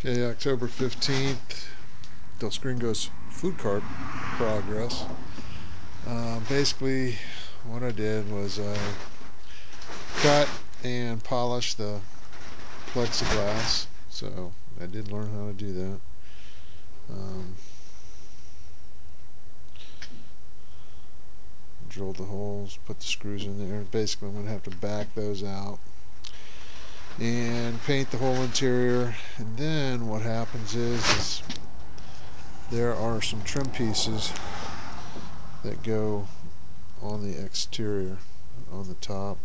Okay, October 15th, Dos Gringos food cart progress. Basically, what I did was I cut and polished the plexiglass. So I did learn how to do that. Drilled the holes, put the screws in there. Basically, I'm going to have to back those out and paint the whole interior. And then what happens is there are some trim pieces that go on the exterior, on the top.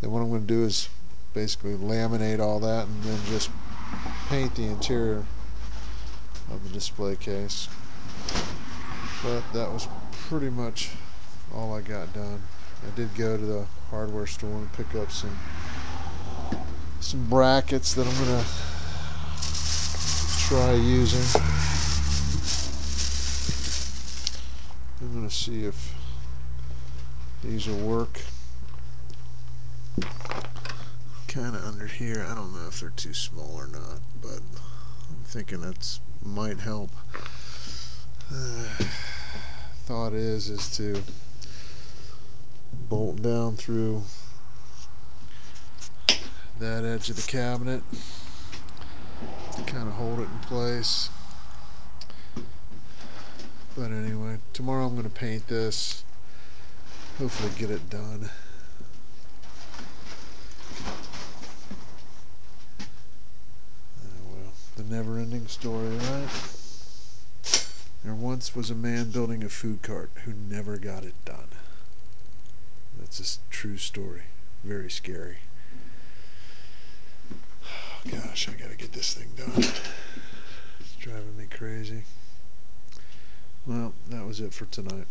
Then what I'm going to do is basically laminate all that and then just paint the interior of the display case. But that was pretty much all I got done. I did go to the hardware store and pick up some brackets that I'm going to try using. I'm going to see if these will work. Kind of under here. I don't know if they're too small or not, but I'm thinking that might help. Thought is to bolt down through that edge of the cabinet to kind of hold it in place. But anyway, tomorrow I'm going to paint this, hopefully get it done. Well, the never-ending story, right? There once was a man building a food cart who never got it done. That's a true story. Very scary. Oh, gosh, I gotta get this thing done. It's driving me crazy. Well, that was it for tonight.